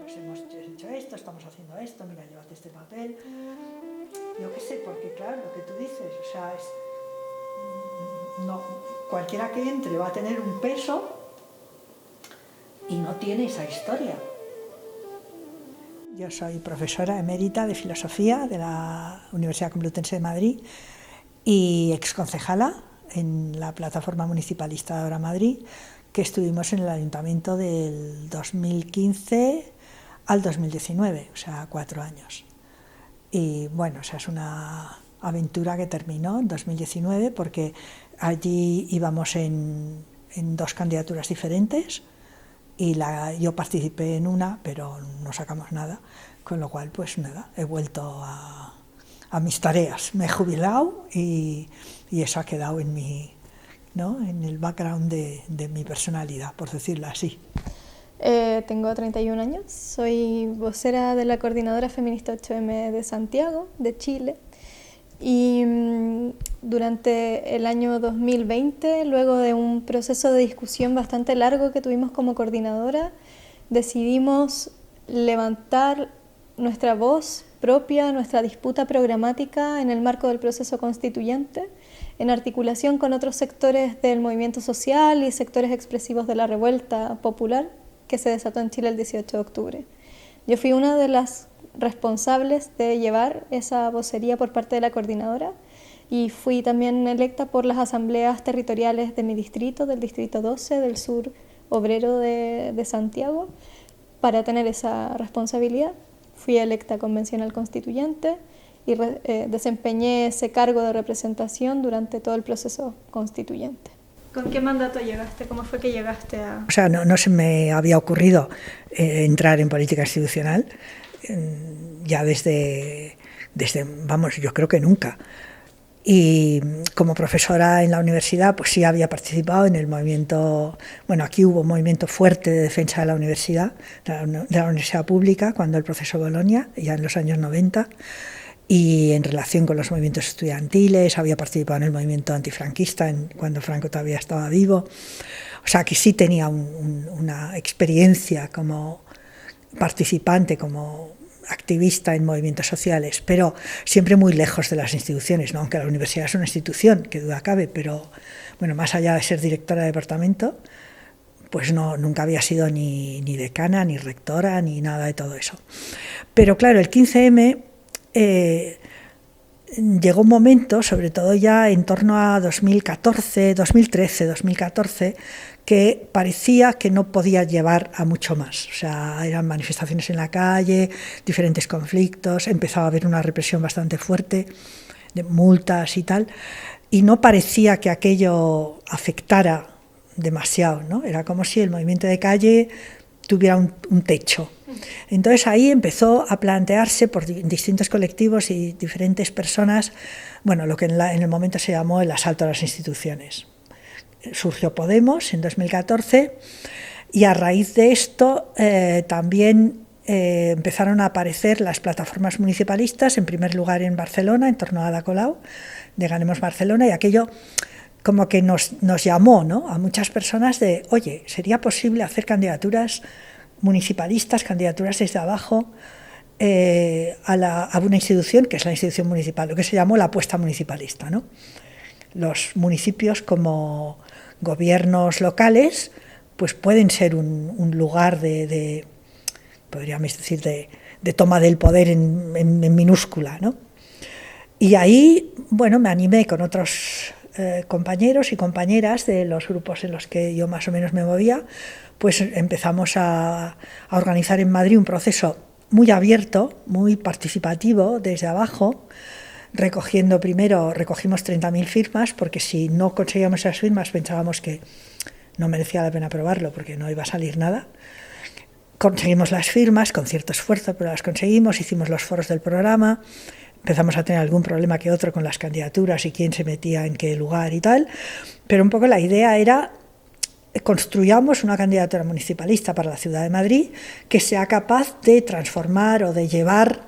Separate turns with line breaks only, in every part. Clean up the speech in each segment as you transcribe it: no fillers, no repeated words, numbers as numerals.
pues hemos hecho esto, estamos haciendo esto, mira, llévate este papel. Yo qué sé, porque claro, lo que tú dices, o sea, no, cualquiera que entre va a tener un peso y no tiene esa historia. Yo soy profesora emérita de Filosofía de la Universidad Complutense de Madrid y exconcejala en la plataforma municipalista de Ahora Madrid, que estuvimos en el ayuntamiento del 2015 al 2019, o sea, 4 años. Y bueno, o sea, es una aventura que terminó en 2019 porque allí íbamos en 2 candidaturas diferentes y yo participé en una, pero no sacamos nada, con lo cual, pues nada, he vuelto a mis tareas. Me he jubilado y eso ha quedado en mi, ¿no?, en el background de mi personalidad, por decirlo así.
Tengo 31 años, soy vocera de la Coordinadora Feminista 8M de Santiago, de Chile, y durante el año 2020, luego de un proceso de discusión bastante largo que tuvimos como coordinadora, decidimos levantar nuestra voz propia, nuestra disputa programática en el marco del proceso constituyente, en articulación con otros sectores del movimiento social y sectores expresivos de la revuelta popular que se desató en Chile el 18 de octubre. Yo fui una de las responsables de llevar esa vocería por parte de la coordinadora y fui también electa por las asambleas territoriales de mi distrito, del distrito 12, del sur obrero de Santiago, para tener esa responsabilidad. Fui electa convencional constituyente y desempeñé ese cargo de representación durante todo el proceso constituyente. ¿Con qué mandato llegaste? ¿Cómo fue que llegaste a...?
O sea, no se me había ocurrido entrar en política institucional ya desde, vamos, yo creo que nunca. Y como profesora en la universidad, pues sí había participado en el movimiento, bueno, aquí hubo un movimiento fuerte de defensa de la universidad, de la universidad pública, cuando el proceso Bolonia, ya en los años 90, y en relación con los movimientos estudiantiles, había participado en el movimiento antifranquista cuando Franco todavía estaba vivo. O sea, que sí tenía una experiencia como participante, como activista en movimientos sociales, pero siempre muy lejos de las instituciones, ¿no? Aunque la universidad es una institución, que duda cabe, pero bueno, más allá de ser directora de departamento, pues no, nunca había sido ni decana, ni rectora, ni nada de todo eso. Pero claro, el 15M llegó un momento, sobre todo ya en torno a 2014, 2014, que parecía que no podía llevar a mucho más. O sea, eran manifestaciones en la calle, diferentes conflictos, empezaba a haber una represión bastante fuerte, de multas y tal, y no parecía que aquello afectara demasiado, ¿no? Era como si el movimiento de calle tuviera un techo. Entonces ahí empezó a plantearse por distintos colectivos y diferentes personas, bueno, lo que en el momento se llamó el asalto a las instituciones. Surgió Podemos en 2014 y a raíz de esto también empezaron a aparecer las plataformas municipalistas, en primer lugar en Barcelona, en torno a Ada Colau, de Ganemos Barcelona, y aquello como que nos llamó, ¿no?, a muchas personas de, oye, ¿sería posible hacer candidaturas municipalistas, candidaturas desde abajo a una institución, que es la institución municipal, lo que se llamó la apuesta municipalista, ¿no? Los municipios como gobiernos locales pues pueden ser un lugar podríamos decir, de toma del poder en minúscula, ¿no? Y ahí, bueno, me animé con otros compañeros y compañeras de los grupos en los que yo más o menos me movía, pues empezamos a organizar en Madrid un proceso muy abierto, muy participativo desde abajo, recogimos 30.000 firmas, porque si no conseguíamos esas firmas pensábamos que no merecía la pena probarlo porque no iba a salir nada. Conseguimos las firmas con cierto esfuerzo, pero las conseguimos, hicimos los foros del programa, empezamos a tener algún problema que otro con las candidaturas y quién se metía en qué lugar y tal, pero un poco la idea era construyamos una candidatura municipalista para la Ciudad de Madrid que sea capaz de transformar o de llevar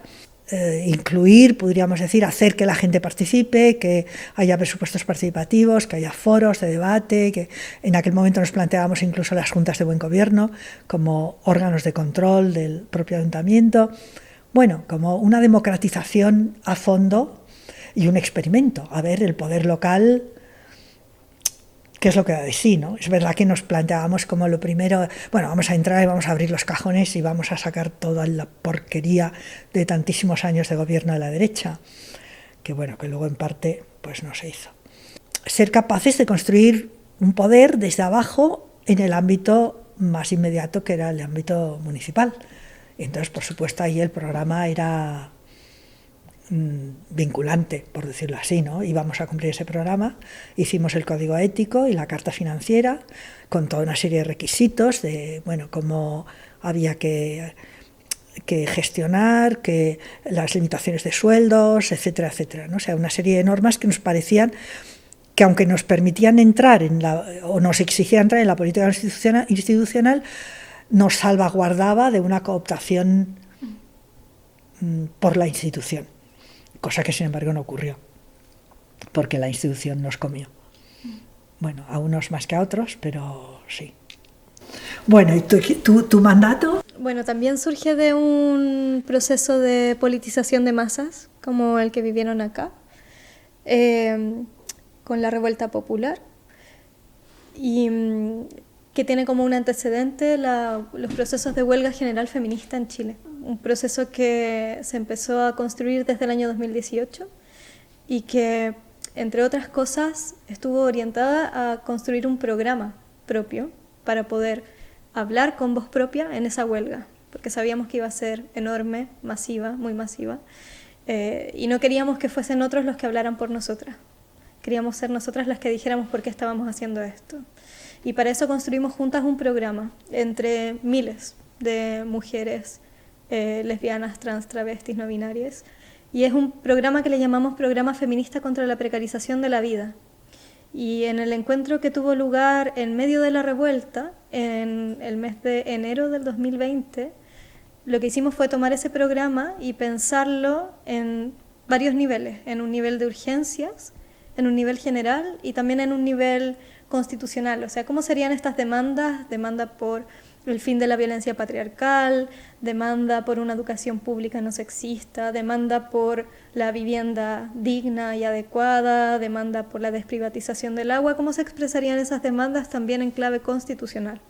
incluir, podríamos decir, hacer que la gente participe, que haya presupuestos participativos, que haya foros de debate, que en aquel momento nos planteábamos incluso las juntas de buen gobierno como órganos de control del propio ayuntamiento. Bueno, como una democratización a fondo y un experimento, a ver el poder local qué es lo que da de sí, ¿no? Es verdad que nos planteábamos como lo primero, bueno, vamos a entrar y vamos a abrir los cajones y vamos a sacar toda la porquería de tantísimos años de gobierno de la derecha, que bueno, que luego en parte pues no se hizo. Ser capaces de construir un poder desde abajo en el ámbito más inmediato, que era el ámbito municipal. Entonces, por supuesto, ahí el programa era vinculante, por decirlo así, ¿no? Íbamos a cumplir ese programa, hicimos el código ético y la carta financiera con toda una serie de requisitos de, bueno, cómo había que gestionar, que las limitaciones de sueldos, etcétera, etcétera, ¿no? O sea, una serie de normas que nos parecían que aunque nos permitían entrar o nos exigían entrar en la política institucional, nos salvaguardaba de una cooptación por la institución. Cosa que sin embargo no ocurrió, porque la institución nos comió. Bueno, a unos más que a otros, pero sí. Bueno, ¿y tu mandato?
Bueno, también surge de un proceso de politización de masas, como el que vivieron acá, con la revuelta popular, y que tiene como un antecedente los procesos de huelga general feminista en Chile. Un proceso que se empezó a construir desde el año 2018 y que, entre otras cosas, estuvo orientada a construir un programa propio para poder hablar con voz propia en esa huelga, porque sabíamos que iba a ser enorme, masiva, muy masiva, y no queríamos que fuesen otros los que hablaran por nosotras. Queríamos ser nosotras las que dijéramos por qué estábamos haciendo esto. Y para eso construimos juntas un programa entre miles de mujeres lesbianas, trans, travestis, no binarias. Y es un programa que le llamamos Programa Feminista contra la Precarización de la Vida. Y en el encuentro que tuvo lugar en medio de la revuelta, en el mes de enero del 2020, lo que hicimos fue tomar ese programa y pensarlo en varios niveles, en un nivel de urgencias, en un nivel general y también en un nivel constitucional. O sea, ¿cómo serían estas demandas? Demanda por el fin de la violencia patriarcal, demanda por una educación pública no sexista, demanda por la vivienda digna y adecuada, demanda por la desprivatización del agua. ¿Cómo se expresarían esas demandas también en clave constitucional?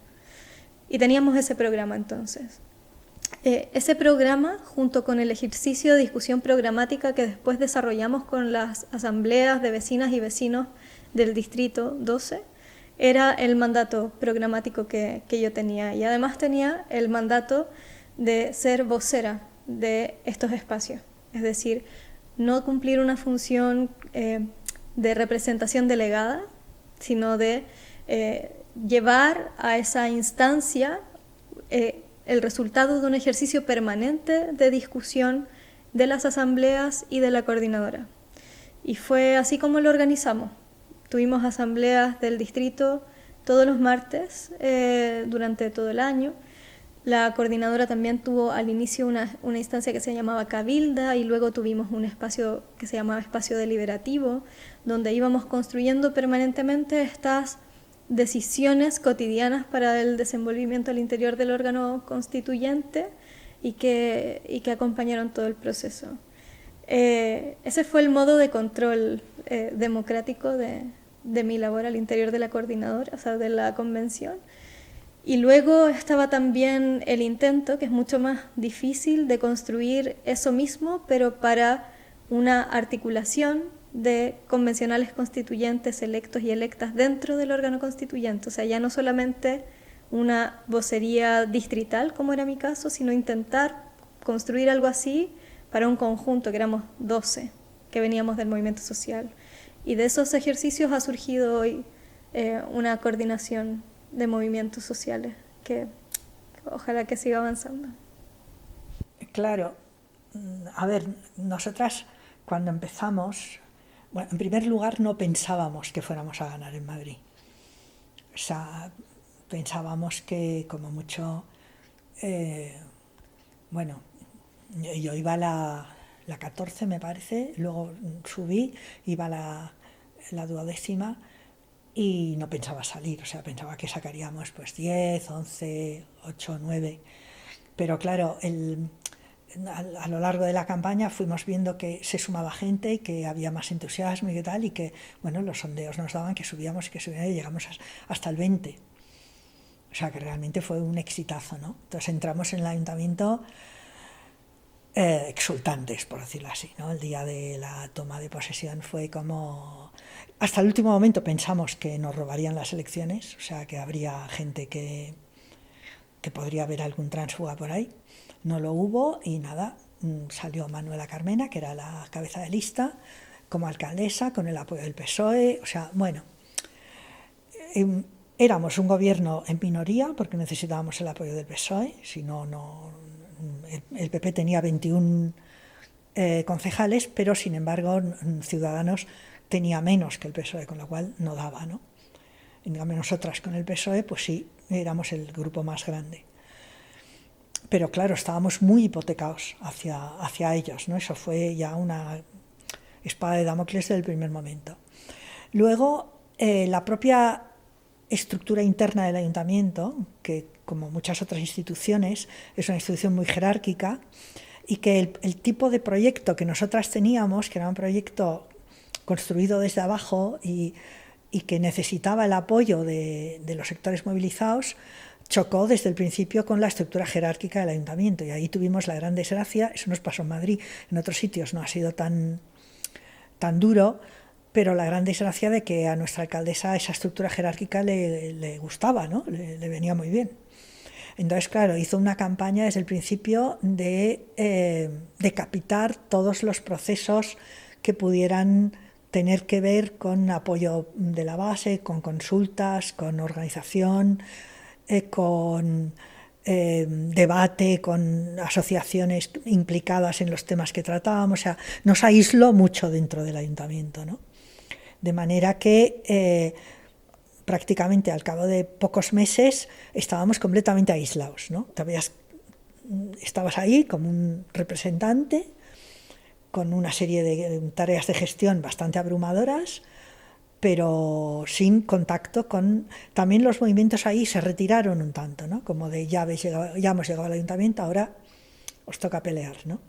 Y teníamos ese programa entonces. Ese programa, junto con el ejercicio de discusión programática que después desarrollamos con las asambleas de vecinas y vecinos del Distrito 12, era el mandato programático que yo tenía. Y además tenía el mandato de ser vocera de estos espacios. Es decir, no cumplir una función de representación delegada, sino de llevar a esa instancia el resultado de un ejercicio permanente de discusión de las asambleas y de la coordinadora. Y fue así como lo organizamos. Tuvimos asambleas del distrito todos los martes durante todo el año. La coordinadora también tuvo al inicio una instancia que se llamaba Cabilda y luego tuvimos un espacio que se llamaba Espacio Deliberativo, donde íbamos construyendo permanentemente estas decisiones cotidianas para el desenvolvimiento al interior del órgano constituyente y que acompañaron todo el proceso. Ese fue el modo de control democrático de mi labor al interior de la coordinadora, o sea, de la convención. Y luego estaba también el intento, que es mucho más difícil, de construir eso mismo, pero para una articulación de convencionales constituyentes electos y electas dentro del órgano constituyente. O sea, ya no solamente una vocería distrital, como era mi caso, sino intentar construir algo así para un conjunto, que éramos 12, que veníamos del movimiento social. Y de esos ejercicios ha surgido hoy una coordinación de movimientos sociales que ojalá que siga avanzando.
Claro, a ver, nosotras cuando empezamos, bueno, en primer lugar no pensábamos que fuéramos a ganar en Madrid. O sea, pensábamos que como mucho, bueno, yo iba a la 14 me parece, luego subí, iba la 12ª y no pensaba salir, o sea, pensaba que sacaríamos pues 10, 11, 8, 9, pero claro, a lo largo de la campaña fuimos viendo que se sumaba gente y que había más entusiasmo y que tal, y que, bueno, los sondeos nos daban que subíamos y llegamos hasta el 20. O sea, que realmente fue un exitazo, ¿no? Entonces entramos en el ayuntamiento exultantes, por decirlo así, ¿no? El día de la toma de posesión fue como... Hasta el último momento pensamos que nos robarían las elecciones, o sea, que habría gente que podría haber algún tránsfuga por ahí. No lo hubo y nada, salió Manuela Carmena, que era la cabeza de lista, como alcaldesa, con el apoyo del PSOE, o sea, bueno, éramos un gobierno en minoría porque necesitábamos el apoyo del PSOE, si no, el PP tenía 21 concejales, pero sin embargo Ciudadanos tenía menos que el PSOE, con lo cual no daba, ¿no? En cambio nosotras con el PSOE, pues sí, éramos el grupo más grande. Pero claro, estábamos muy hipotecados hacia ellos, ¿no? Eso fue ya una espada de Damocles desde el primer momento. Luego, la propia estructura interna del ayuntamiento, que como muchas otras instituciones, es una institución muy jerárquica, y que el tipo de proyecto que nosotras teníamos, que era un proyecto construido desde abajo y que necesitaba el apoyo de los sectores movilizados, chocó desde el principio con la estructura jerárquica del ayuntamiento, y ahí tuvimos la gran desgracia. Eso nos pasó en Madrid, en otros sitios no ha sido tan duro, pero la gran desgracia de que a nuestra alcaldesa esa estructura jerárquica le gustaba, ¿no? Le venía muy bien. Entonces, claro, hizo una campaña desde el principio de decapitar todos los procesos que pudieran tener que ver con apoyo de la base, con consultas, con organización, con debate, con asociaciones implicadas en los temas que tratábamos. O sea, nos aisló mucho dentro del ayuntamiento, ¿no? De manera que prácticamente al cabo de pocos meses estábamos completamente aislados, ¿no? Estabas ahí como un representante con una serie de tareas de gestión bastante abrumadoras, pero sin contacto con... También los movimientos ahí se retiraron un tanto, ¿no? Como de ya hemos llegado al ayuntamiento, ahora os toca pelear, ¿no?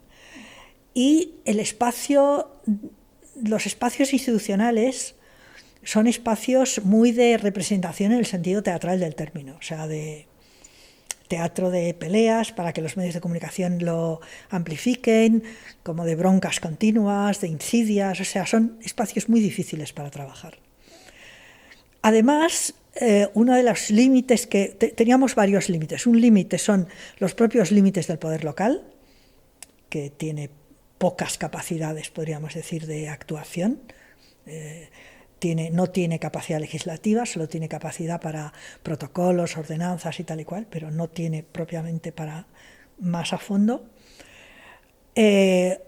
Y los espacios institucionales son espacios muy de representación en el sentido teatral del término, o sea, de teatro de peleas para que los medios de comunicación lo amplifiquen, como de broncas continuas, de insidias, o sea, son espacios muy difíciles para trabajar. Además, uno de los límites que... teníamos varios límites. Un límite son los propios límites del poder local, que tiene pocas capacidades, podríamos decir, de actuación. No tiene capacidad legislativa, solo tiene capacidad para protocolos, ordenanzas y tal y cual, pero no tiene propiamente para más a fondo.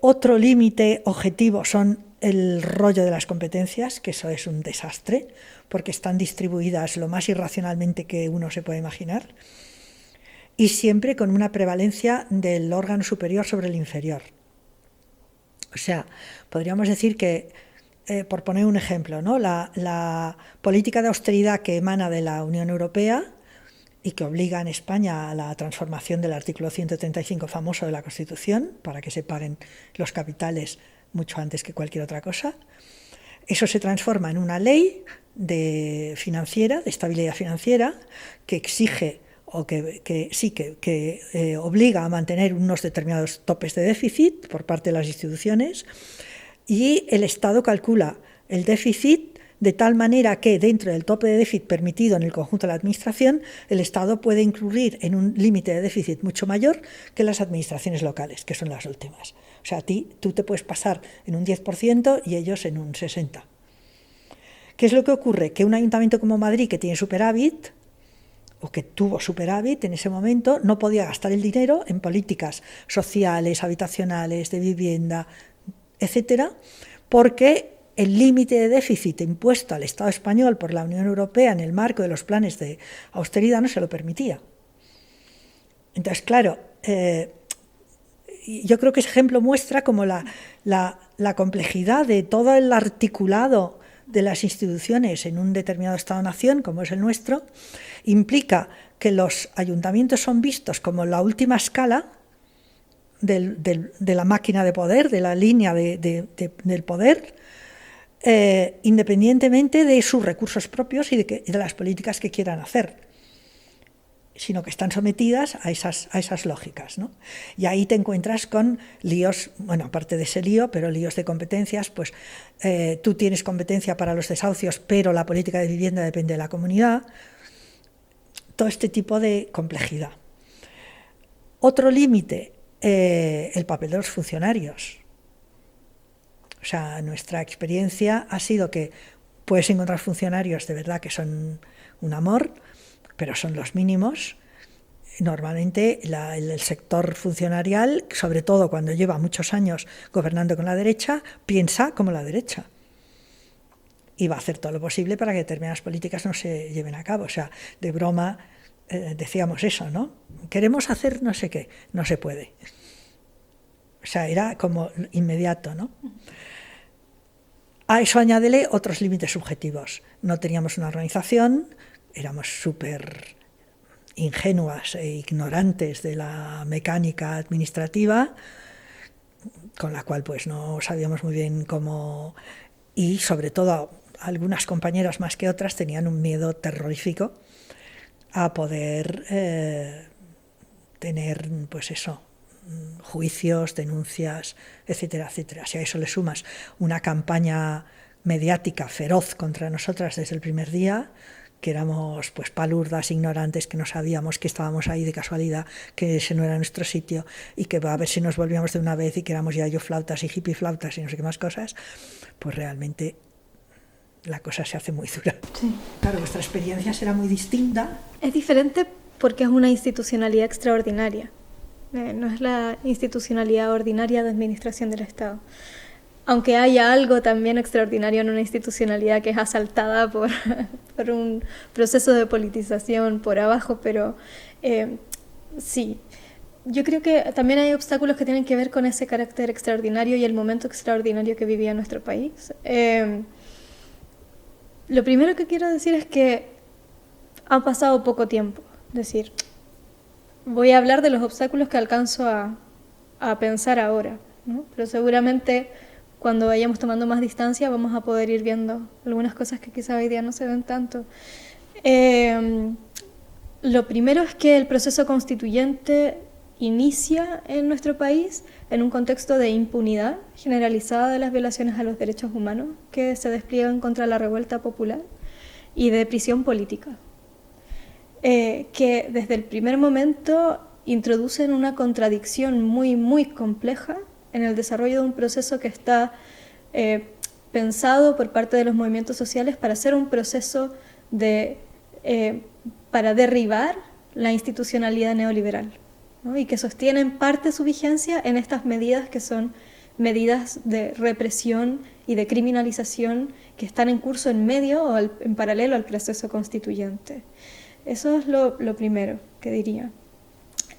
Otro límite objetivo son el rollo de las competencias, que eso es un desastre, porque están distribuidas lo más irracionalmente que uno se puede imaginar, y siempre con una prevalencia del órgano superior sobre el inferior. O sea, podríamos decir que, por poner un ejemplo, ¿no? La política de austeridad que emana de la Unión Europea y que obliga en España a la transformación del artículo 135 famoso de la Constitución para que se paguen los capitales mucho antes que cualquier otra cosa, eso se transforma en una ley de estabilidad financiera, que exige o que obliga a mantener unos determinados topes de déficit por parte de las instituciones, y el Estado calcula el déficit de tal manera que dentro del tope de déficit permitido en el conjunto de la administración, el Estado puede incurrir en un límite de déficit mucho mayor que las administraciones locales, que son las últimas. O sea, tú te puedes pasar en un 10% y ellos en un 60%. ¿Qué es lo que ocurre? Que un ayuntamiento como Madrid, que tiene superávit, o que tuvo superávit en ese momento, no podía gastar el dinero en políticas sociales, habitacionales, de vivienda, etcétera, porque el límite de déficit impuesto al Estado español por la Unión Europea en el marco de los planes de austeridad no se lo permitía. Entonces, claro, yo creo que ese ejemplo muestra como la complejidad de todo el articulado de las instituciones en un determinado Estado-nación, como es el nuestro, implica que los ayuntamientos son vistos como la última escala de la máquina de poder, de la línea del poder, independientemente de sus recursos propios y de las políticas que quieran hacer, sino que están sometidas a esas lógicas, ¿no? Y ahí te encuentras con líos, bueno, aparte de ese lío, pero líos de competencias, pues tú tienes competencia para los desahucios, pero la política de vivienda depende de la comunidad, todo este tipo de complejidad. Otro límite, el papel de los funcionarios. O sea, nuestra experiencia ha sido que puedes encontrar funcionarios de verdad que son un amor, pero son los mínimos. Normalmente el sector funcionarial, sobre todo cuando lleva muchos años gobernando con la derecha, piensa como la derecha y va a hacer todo lo posible para que determinadas políticas no se lleven a cabo. O sea, de broma decíamos eso, ¿no? Queremos hacer no sé qué, no se puede. O sea, era como inmediato, ¿no? A eso añádele otros límites subjetivos. No teníamos una organización, éramos súper ingenuas e ignorantes de la mecánica administrativa, con la cual pues no sabíamos muy bien cómo, y sobre todo algunas compañeras más que otras tenían un miedo terrorífico a poder tener pues eso, juicios, denuncias, etcétera, etcétera. Si a eso le sumas una campaña mediática feroz contra nosotras desde el primer día, que éramos pues palurdas, ignorantes, que no sabíamos que estábamos ahí de casualidad, que ese no era nuestro sitio y que a ver si nos volvíamos de una vez y que éramos ya yo flautas y hippie flautas y no sé qué más cosas, pues realmente la cosa se hace muy dura.
Sí.
Claro, vuestra experiencia será muy distinta.
Es diferente porque es una institucionalidad extraordinaria. No es la institucionalidad ordinaria de administración del Estado. Aunque haya algo también extraordinario en una institucionalidad que es asaltada por un proceso de politización por abajo, pero sí. Yo creo que también hay obstáculos que tienen que ver con ese carácter extraordinario y el momento extraordinario que vivía nuestro país. Lo primero que quiero decir es que ha pasado poco tiempo. Es decir, voy a hablar de los obstáculos que alcanzo a pensar ahora, ¿no? Pero seguramente cuando vayamos tomando más distancia vamos a poder ir viendo algunas cosas que quizá hoy día no se ven tanto. Lo primero es que el proceso constituyente inicia en nuestro país en un contexto de impunidad generalizada de las violaciones a los derechos humanos que se despliegan contra la revuelta popular y de prisión política, que desde el primer momento introducen una contradicción muy, muy compleja en el desarrollo de un proceso que está pensado por parte de los movimientos sociales para ser un proceso para derribar la institucionalidad neoliberal, ¿no? Y que sostiene en parte su vigencia en estas medidas que son medidas de represión y de criminalización que están en curso en medio o en paralelo al proceso constituyente. Eso es lo primero que diría.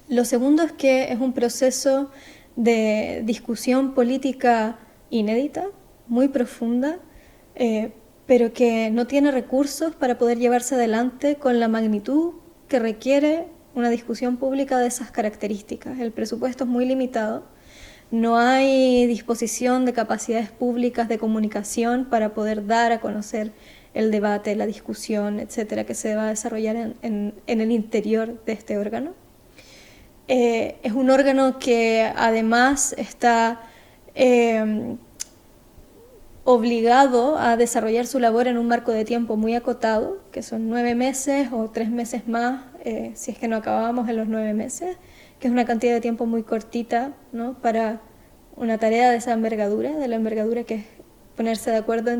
Lo segundo es que es un proceso de discusión política inédita, muy profunda, pero que no tiene recursos para poder llevarse adelante con la magnitud que requiere una discusión pública de esas características. El presupuesto es muy limitado, no hay disposición de capacidades públicas de comunicación para poder dar a conocer el debate, la discusión, etcétera, que se va a desarrollar en el interior de este órgano. Es un órgano que además está obligado a desarrollar su labor en un marco de tiempo muy acotado, que son 9 meses o 3 meses más, si es que no acabamos en los 9 meses, que es una cantidad de tiempo muy cortita, ¿no?, para una tarea de esa envergadura, de la envergadura que es ponerse de acuerdo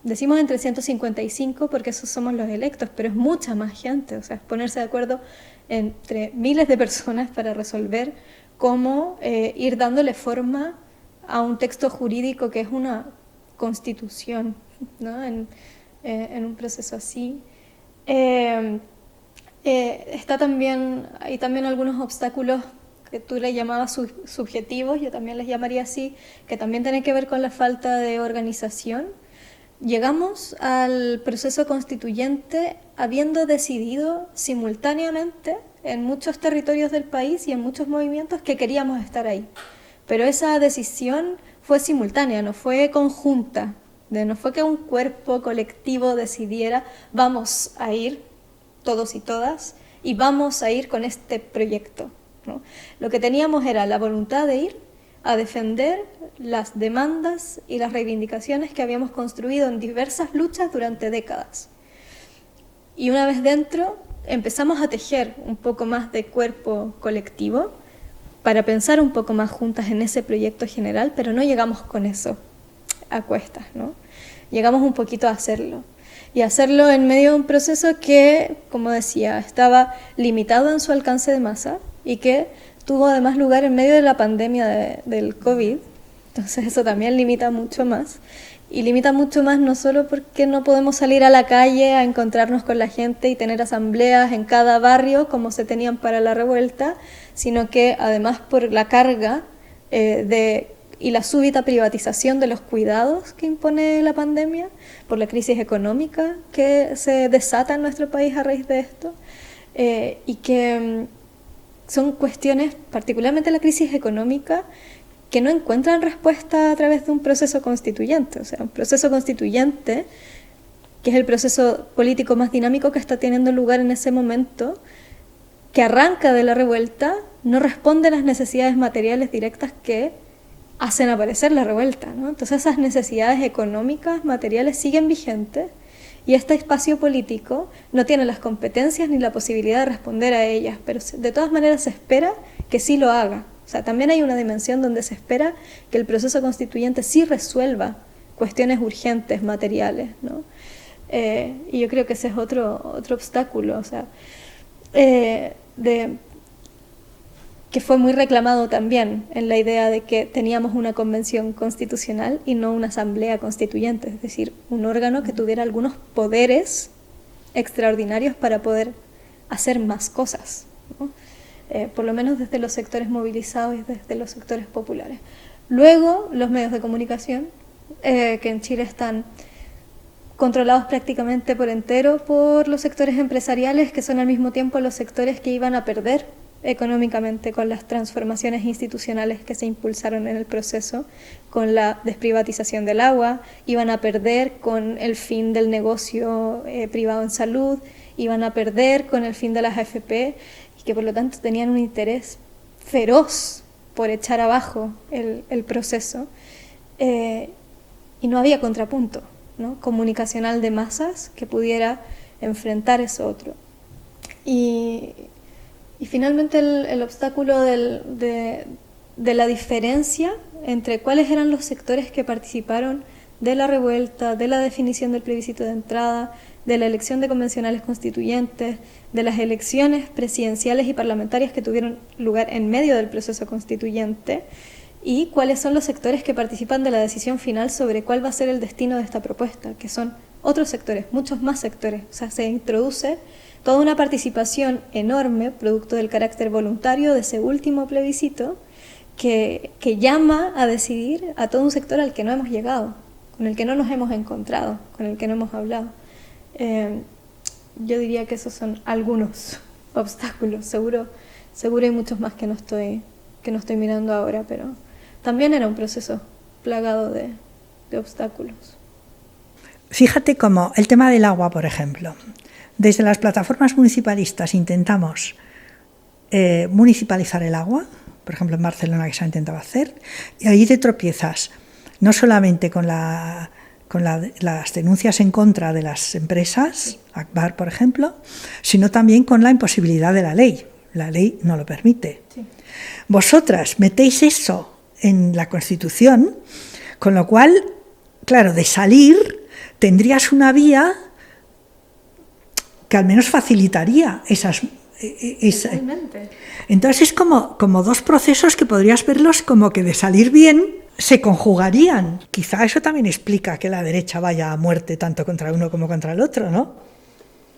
decimos entre 155 porque esos somos los electos, pero es mucha más gente, o sea, es ponerse de acuerdo entre miles de personas para resolver cómo ir dándole forma a un texto jurídico que es una constitución, ¿no?, en un proceso así. Hay también algunos obstáculos que tú le llamabas subjetivos, yo también les llamaría así, que también tienen que ver con la falta de organización. Llegamos al proceso constituyente habiendo decidido simultáneamente en muchos territorios del país y en muchos movimientos que queríamos estar ahí. Pero esa decisión fue simultánea, no fue conjunta, no fue que un cuerpo colectivo decidiera vamos a ir todos y todas y vamos a ir con este proyecto, ¿no? Lo que teníamos era la voluntad de ir a defender las demandas y las reivindicaciones que habíamos construido en diversas luchas durante décadas. Y una vez dentro empezamos a tejer un poco más de cuerpo colectivo para pensar un poco más juntas en ese proyecto general, pero no llegamos con eso a cuestas, ¿no? Llegamos un poquito a hacerlo. Y hacerlo en medio de un proceso que, como decía, estaba limitado en su alcance de masa y que tuvo además lugar en medio de la pandemia del COVID. Entonces eso también limita mucho más. Y limita mucho más no solo porque no podemos salir a la calle a encontrarnos con la gente y tener asambleas en cada barrio como se tenían para la revuelta, sino que además por la carga y la súbita privatización de los cuidados que impone la pandemia, por la crisis económica que se desata en nuestro país a raíz de esto, y que son cuestiones, particularmente la crisis económica, que no encuentran respuesta a través de un proceso constituyente. O sea, un proceso constituyente, que es el proceso político más dinámico que está teniendo lugar en ese momento, que arranca de la revuelta, no responde a las necesidades materiales directas que hacen aparecer la revuelta, ¿no? Entonces esas necesidades económicas, materiales, siguen vigentes y este espacio político no tiene las competencias ni la posibilidad de responder a ellas, pero de todas maneras se espera que sí lo haga. O sea, también hay una dimensión donde se espera que el proceso constituyente sí resuelva cuestiones urgentes, materiales, ¿no? Y yo creo que ese es otro obstáculo, o sea, que fue muy reclamado también en la idea de que teníamos una convención constitucional y no una asamblea constituyente, es decir, un órgano que tuviera algunos poderes extraordinarios para poder hacer más cosas, ¿no? Por lo menos desde los sectores movilizados y desde los sectores populares. Luego, los medios de comunicación, que en Chile están controlados prácticamente por entero por los sectores empresariales, que son al mismo tiempo los sectores que iban a perder económicamente con las transformaciones institucionales que se impulsaron en el proceso, con la desprivatización del agua, iban a perder con el fin del negocio privado en salud, iban a perder con el fin de las AFP, y que por lo tanto tenían un interés feroz por echar abajo el proceso, y no había contrapunto, ¿no?, comunicacional de masas que pudiera enfrentar eso otro. Y finalmente el obstáculo de la diferencia entre cuáles eran los sectores que participaron de la revuelta, de la definición del plebiscito de entrada, de la elección de convencionales constituyentes, de las elecciones presidenciales y parlamentarias que tuvieron lugar en medio del proceso constituyente, y cuáles son los sectores que participan de la decisión final sobre cuál va a ser el destino de esta propuesta, que son otros sectores, muchos más sectores. O sea, se introduce toda una participación enorme, producto del carácter voluntario de ese último plebiscito, que llama a decidir a todo un sector al que no hemos llegado, con el que no nos hemos encontrado, con el que no hemos hablado. Yo diría que esos son algunos obstáculos, seguro hay muchos más que no estoy mirando ahora, pero también era un proceso plagado de obstáculos.
Fíjate cómo el tema del agua, por ejemplo. Desde las plataformas municipalistas intentamos municipalizar el agua, por ejemplo en Barcelona, que se ha intentado hacer, y ahí te tropiezas no solamente con las denuncias en contra de las empresas, Akbar por ejemplo, sino también con la imposibilidad de la ley. La ley no lo permite. Sí. Vosotras metéis eso en la Constitución, con lo cual, claro, de salir tendrías una que al menos facilitaría esas.
Totalmente.
Entonces es como dos procesos que podrías verlos como que de salir bien se conjugarían. Quizá eso también explica que la derecha vaya a muerte tanto contra uno como contra el otro, ¿no?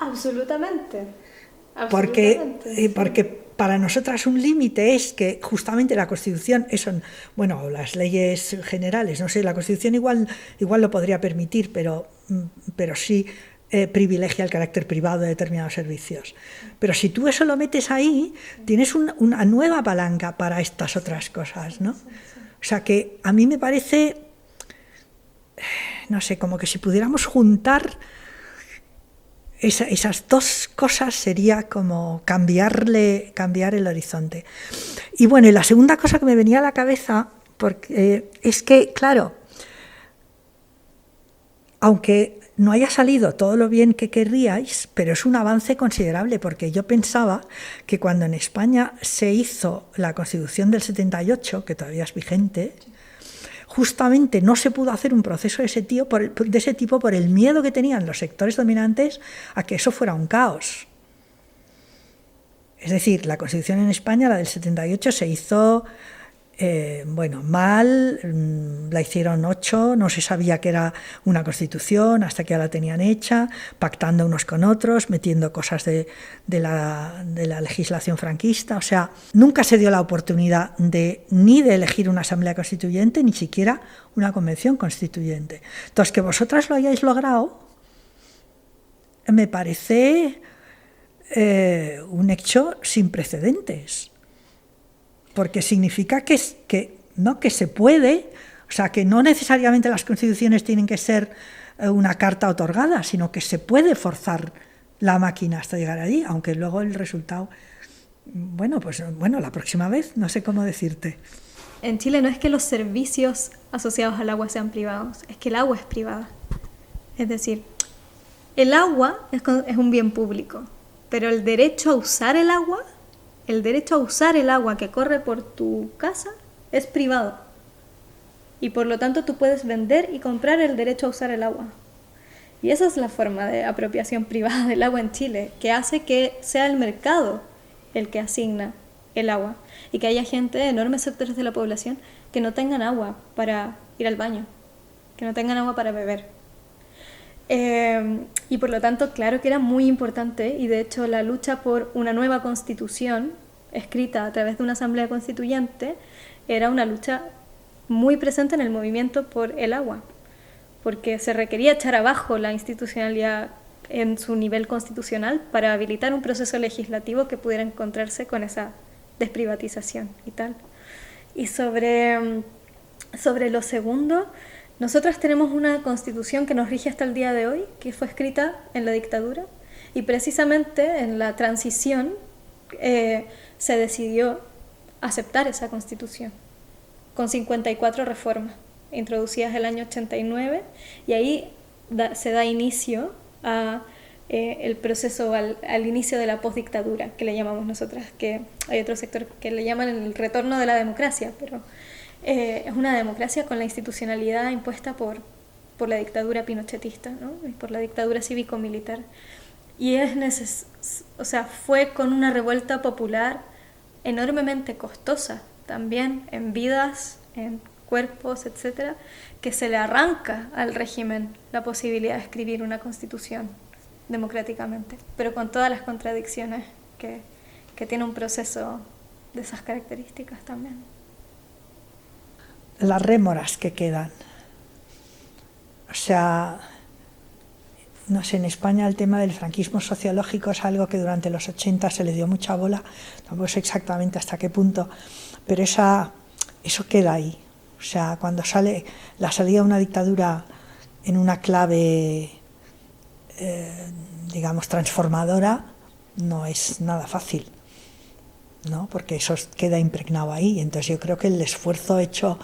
Absolutamente.
Porque para nosotras un límite es que justamente la Constitución, bueno, las leyes generales, no sé, la Constitución igual lo podría permitir, pero sí privilegia el carácter privado de determinados servicios. Pero si tú eso lo metes ahí, tienes una nueva palanca para estas otras cosas, ¿no? O sea que a mí me parece, no sé, como que si pudiéramos juntar esas dos cosas sería como cambiar el horizonte. Y bueno, y la segunda cosa que me venía a la cabeza es que, claro, aunque no haya salido todo lo bien que querríais, pero es un avance considerable, porque yo pensaba que cuando en España se hizo la Constitución del 78, que todavía es vigente, justamente no se pudo hacer un proceso de ese tipo por el miedo que tenían los sectores dominantes a que eso fuera un caos. Es decir, la Constitución en España, la del 78, se hizo mal, la hicieron 8, no se sabía que era una Constitución hasta que ya la tenían hecha, pactando unos con otros, metiendo cosas de la legislación franquista. O sea, nunca se dio la oportunidad ni de elegir una asamblea constituyente, ni siquiera una convención constituyente. Entonces, que vosotras lo hayáis logrado, me parece un hecho sin precedentes. Porque significa que se puede, o sea, que no necesariamente las constituciones tienen que ser una carta otorgada, sino que se puede forzar la máquina hasta llegar allí, aunque luego el resultado, bueno, la próxima vez, no sé cómo decirte.
En Chile no es que los servicios asociados al agua sean privados, es que el agua es privada. Es decir, el agua es un bien público, pero el derecho a usar el agua que corre por tu casa es privado. Y por lo tanto tú puedes vender y comprar el derecho a usar el agua. Y esa es la forma de apropiación privada del agua en Chile, que hace que sea el mercado el que asigna el agua. Y que haya gente, enormes sectores de la población, que no tengan agua para ir al baño, que no tengan agua para beber. Y por lo tanto, claro que era muy importante, y de hecho la lucha por una nueva constitución escrita a través de una asamblea constituyente era una lucha muy presente en el movimiento por el agua, porque se requería echar abajo la institucionalidad en su nivel constitucional para habilitar un proceso legislativo que pudiera encontrarse con esa desprivatización y tal. Y sobre lo segundo, nosotros tenemos una constitución que nos rige hasta el día de hoy, que fue escrita en la dictadura, y precisamente en la transición se decidió aceptar esa constitución, con 54 reformas introducidas el año 89, y ahí se da inicio a el proceso, al inicio de la postdictadura, que le llamamos nosotras, que hay otro sector que le llaman el retorno de la democracia, pero es una democracia con la institucionalidad impuesta por la dictadura pinochetista, ¿no? Y por la dictadura cívico-militar. Y fue con una revuelta popular enormemente costosa, también en vidas, en cuerpos, etcétera, que se le arranca al régimen la posibilidad de escribir una constitución democráticamente, pero con todas las contradicciones que tiene un proceso de esas características también.
Las rémoras que quedan. O sea, no sé, en España el tema del franquismo sociológico es algo que durante los 80 se le dio mucha bola, tampoco sé exactamente hasta qué punto, pero eso queda ahí. O sea, cuando sale la salida de una dictadura en una clave, digamos, transformadora, no es nada fácil, ¿no? Porque eso queda impregnado ahí. Entonces yo creo que el esfuerzo hecho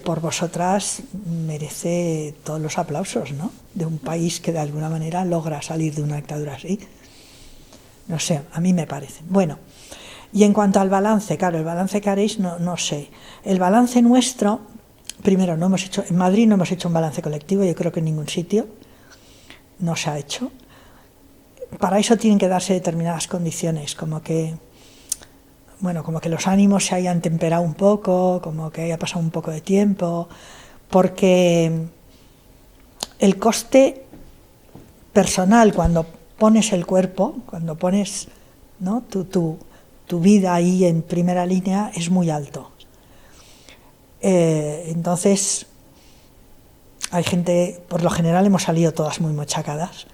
por vosotras merece todos los aplausos, ¿no? De un país que de alguna manera logra salir de una dictadura así. No sé, a mí me parece. Bueno, y en cuanto al balance, claro, el balance que haréis no sé. El balance nuestro, primero, en Madrid no hemos hecho un balance colectivo, yo creo que en ningún sitio no se ha hecho. Para eso tienen que darse determinadas condiciones, como que los ánimos se hayan temperado un poco, como que haya pasado un poco de tiempo, porque el coste personal cuando pones el cuerpo, cuando pones, ¿no?, tu tu vida ahí en primera línea es muy alto. Entonces, hay gente, por lo general hemos salido todas muy machacadas,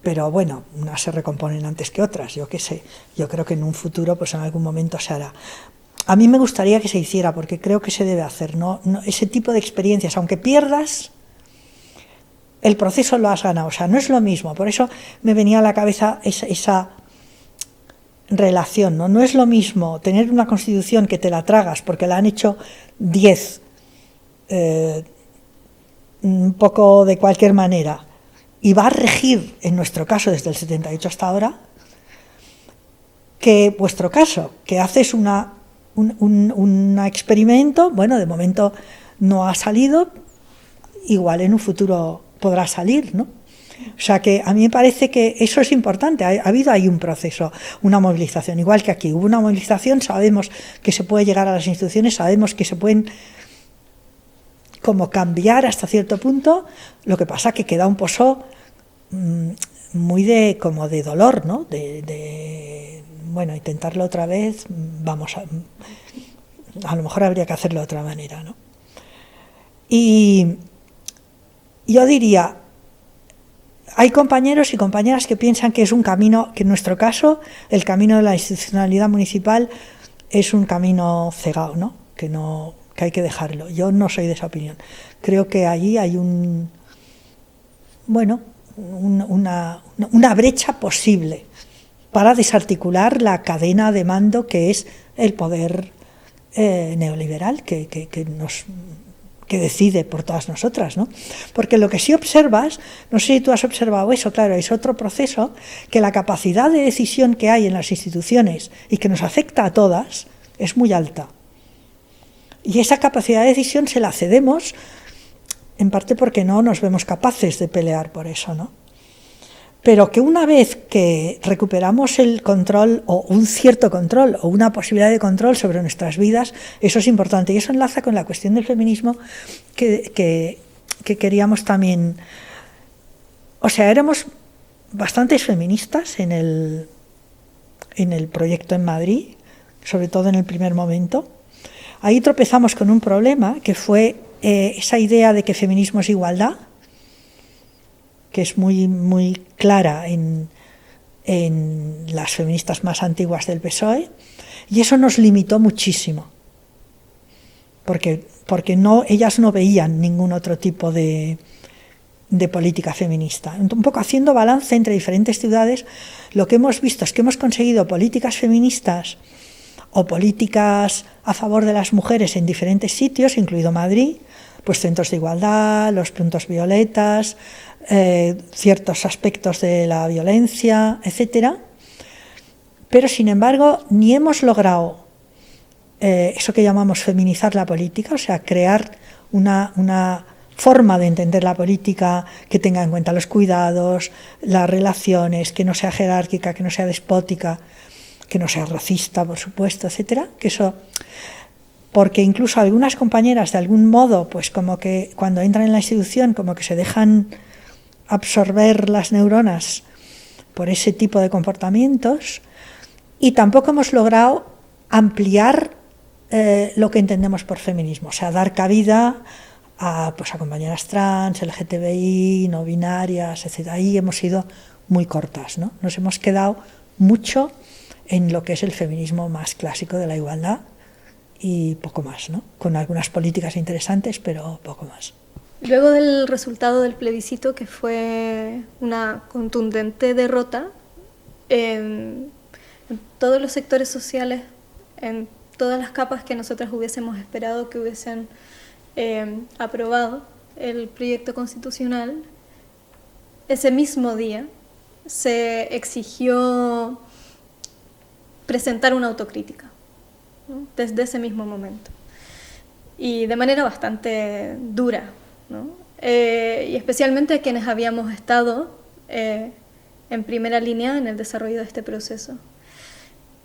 pero bueno, unas se recomponen antes que otras, yo qué sé. Yo creo que en un futuro, pues en algún momento se hará. A mí me gustaría que se hiciera, porque creo que se debe hacer, ¿no? Ese tipo de experiencias, aunque pierdas, el proceso lo has ganado, o sea, no es lo mismo. Por eso me venía a la cabeza esa relación, ¿no? No es lo mismo tener una constitución que te la tragas porque la han hecho 10, un poco de cualquier manera, y va a regir, en nuestro caso, desde el 78 hasta ahora, que vuestro caso, que haces un experimento, bueno, de momento no ha salido, igual en un futuro podrá salir, ¿no? O sea que a mí me parece que eso es importante, ha habido ahí un proceso, una movilización, igual que aquí hubo una movilización, sabemos que se puede llegar a las instituciones, sabemos que se pueden como cambiar hasta cierto punto, lo que pasa que queda un pozo muy como de dolor, ¿no? Bueno, intentarlo otra vez, vamos, a lo mejor habría que hacerlo de otra manera, ¿no? Y yo diría, hay compañeros y compañeras que piensan que es un camino, que en nuestro caso, el camino de la institucionalidad municipal es un camino cegado, ¿no? Que hay que dejarlo. Yo no soy de esa opinión. Creo que allí hay una brecha posible para desarticular la cadena de mando que es el poder neoliberal que decide por todas nosotras, ¿no? Porque lo que sí observas, no sé si tú has observado eso, claro, es otro proceso, que la capacidad de decisión que hay en las instituciones y que nos afecta a todas es muy alta. Y esa capacidad de decisión se la cedemos en parte porque no nos vemos capaces de pelear por eso, ¿no? Pero que una vez que recuperamos el control o un cierto control o una posibilidad de control sobre nuestras vidas, eso es importante. Y eso enlaza con la cuestión del feminismo que queríamos también. O sea, éramos bastantes feministas en el proyecto en Madrid, sobre todo en el primer momento. Ahí tropezamos con un problema que fue esa idea de que feminismo es igualdad, que es muy, muy clara en las feministas más antiguas del PSOE, y eso nos limitó muchísimo, porque ellas no veían ningún otro tipo de política feminista. Un poco haciendo balance entre diferentes ciudades, lo que hemos visto es que hemos conseguido políticas feministas o políticas a favor de las mujeres en diferentes sitios, incluido Madrid, pues centros de igualdad, los puntos violetas, ciertos aspectos de la violencia, etcétera. Pero sin embargo ni hemos logrado eso que llamamos feminizar la política, o sea, crear una forma de entender la política que tenga en cuenta los cuidados, las relaciones, que no sea jerárquica, que no sea despótica, que no sea racista, por supuesto, etcétera. Que eso, porque incluso algunas compañeras de algún modo, pues como que cuando entran en la institución, como que se dejan absorber las neuronas por ese tipo de comportamientos, y tampoco hemos logrado ampliar lo que entendemos por feminismo, o sea, dar cabida a compañeras trans, LGTBI, no binarias, etc. Ahí hemos sido muy cortas, ¿no? Nos hemos quedado mucho en lo que es el feminismo más clásico de la igualdad y poco más, ¿no? Con algunas políticas interesantes, pero poco más.
Luego del resultado del plebiscito, que fue una contundente derrota, en todos los sectores sociales, en todas las capas que nosotras hubiésemos esperado que hubiesen aprobado el proyecto constitucional, ese mismo día se exigió presentar una autocrítica, ¿no? Desde ese mismo momento, y de manera bastante dura, ¿no? Y especialmente quienes habíamos estado en primera línea en el desarrollo de este proceso.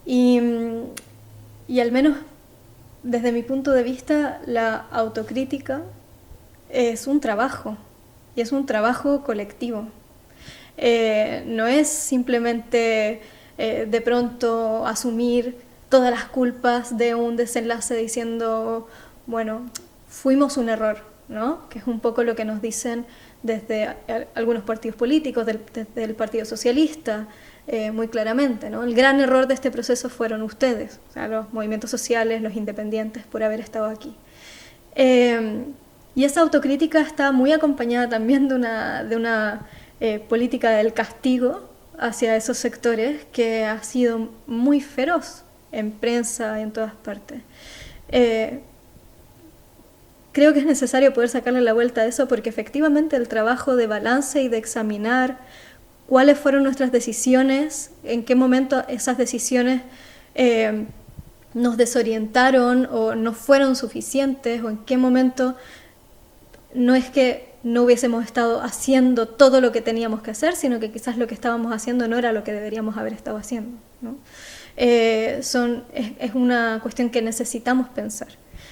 Y al menos desde mi punto de vista, la autocrítica es un trabajo, y es un trabajo colectivo. No es simplemente de pronto asumir todas las culpas de un desenlace diciendo, bueno, fuimos un error, ¿no? Que es un poco lo que nos dicen desde algunos partidos políticos, desde el Partido Socialista, muy claramente, ¿no? El gran error de este proceso fueron ustedes, o sea, los movimientos sociales, los independientes, por haber estado aquí. Y esa autocrítica está muy acompañada también de una política del castigo hacia esos sectores que ha sido muy feroz en prensa y en todas partes. Creo que es necesario poder sacarle la vuelta a eso, porque efectivamente el trabajo de balance y de examinar cuáles fueron nuestras decisiones, en qué momento esas decisiones nos desorientaron o no fueron suficientes, o en qué momento no es que no hubiésemos estado haciendo todo lo que teníamos que hacer, sino que quizás lo que estábamos haciendo no era lo que deberíamos haber estado haciendo, ¿no? Es una cuestión que necesitamos pensar.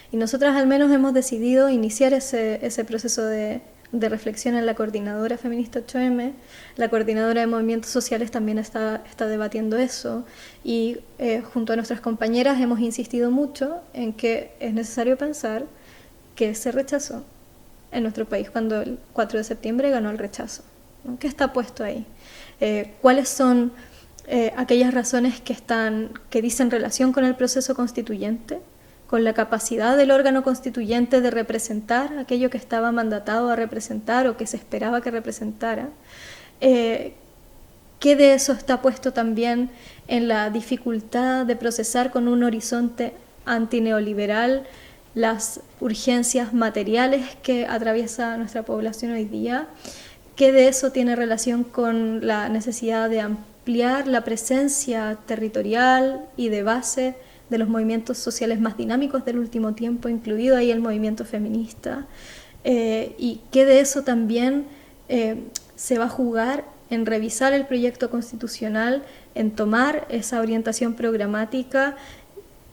Y nosotras al menos hemos decidido iniciar ese proceso de reflexión en la Coordinadora Feminista 8M. La Coordinadora de Movimientos Sociales también está debatiendo eso, y junto a nuestras compañeras hemos insistido mucho en que es necesario pensar que se rechazó en nuestro país cuando el 4 de septiembre ganó el rechazo, ¿no? ¿Qué está puesto ahí? ¿Cuáles son aquellas razones que dicen relación con el proceso constituyente, con la capacidad del órgano constituyente de representar aquello que estaba mandatado a representar o que se esperaba que representara? ¿Qué de eso está puesto también en la dificultad de procesar con un horizonte antineoliberal las urgencias materiales que atraviesa nuestra población hoy día? ¿Qué de eso tiene relación con la necesidad de ampliar la presencia territorial y de base de los movimientos sociales más dinámicos del último tiempo, incluido ahí el movimiento feminista? Y qué de eso también se va a jugar en revisar el proyecto constitucional, en tomar esa orientación programática,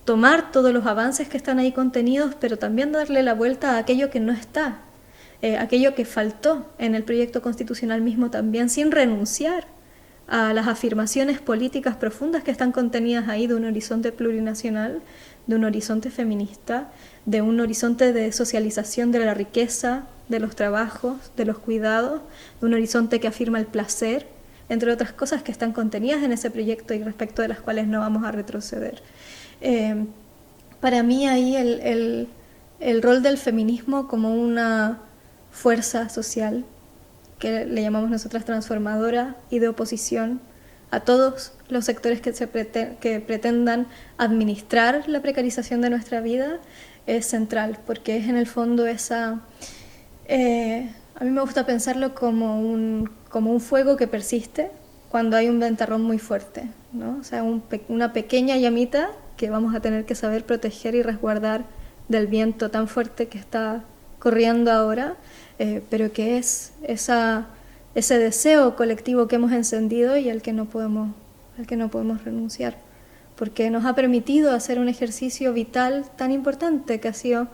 tomar todos los avances que están ahí contenidos, pero también darle la vuelta a aquello que no está, aquello que faltó en el proyecto constitucional mismo también, sin renunciar a las afirmaciones políticas profundas que están contenidas ahí de un horizonte plurinacional, de un horizonte feminista, de un horizonte de socialización de la riqueza, de los trabajos, de los cuidados, de un horizonte que afirma el placer, entre otras cosas que están contenidas en ese proyecto y respecto de las cuales no vamos a retroceder. Para mí ahí el rol del feminismo como una fuerza social, que le llamamos nosotras transformadora y de oposición a todos los sectores que pretendan administrar la precarización de nuestra vida, es central, porque es en el fondo esa... a mí me gusta pensarlo como un fuego que persiste cuando hay un ventarrón muy fuerte, ¿no? O sea, una pequeña llamita que vamos a tener que saber proteger y resguardar del viento tan fuerte que está corriendo ahora, pero que es ese deseo colectivo que hemos encendido y al que no podemos renunciar, porque nos ha permitido hacer un ejercicio vital tan importante que ha sido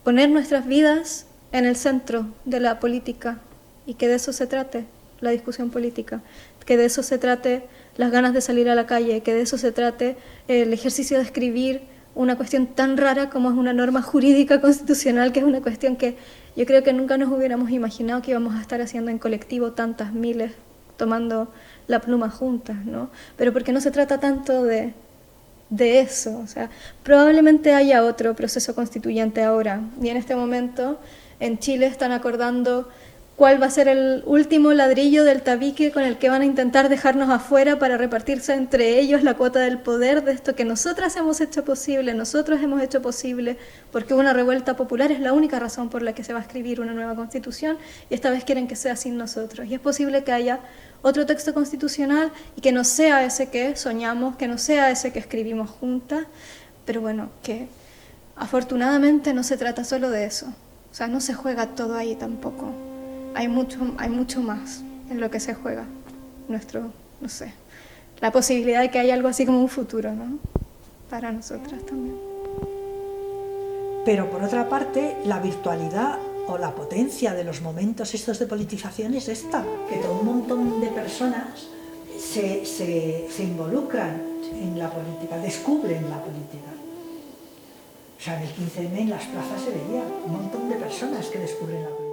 poner nuestras vidas en el centro de la política, y que de eso se trate la discusión política, que de eso se trate las ganas de salir a la calle, que de eso se trate el ejercicio de escribir una cuestión tan rara como es una norma jurídica constitucional, que es una cuestión que yo creo que nunca nos hubiéramos imaginado que íbamos a estar haciendo en colectivo tantas miles, tomando la pluma juntas, ¿no? Pero porque no se trata tanto de eso, o sea, probablemente haya otro proceso constituyente ahora, y en este momento en Chile están acordando cuál va a ser el último ladrillo del tabique con el que van a intentar dejarnos afuera para repartirse entre ellos la cuota del poder de esto que nosotras hemos hecho posible, nosotros hemos hecho posible, porque una revuelta popular es la única razón por la que se va a escribir una nueva constitución, y esta vez quieren que sea sin nosotros. Y es posible que haya otro texto constitucional y que no sea ese que soñamos, que no sea ese que escribimos juntas, pero bueno, que afortunadamente no se trata solo de eso. O sea, no se juega todo ahí tampoco. Hay mucho más en lo que se juega. No sé, la posibilidad de que haya algo así como un futuro, ¿no? Para nosotras también.
Pero por otra parte, la virtualidad o la potencia de los momentos estos de politización es esta, que todo un montón de personas se involucran, en la política, descubren la política. O sea, en el 15M en las plazas se veía un montón de personas que descubren la política.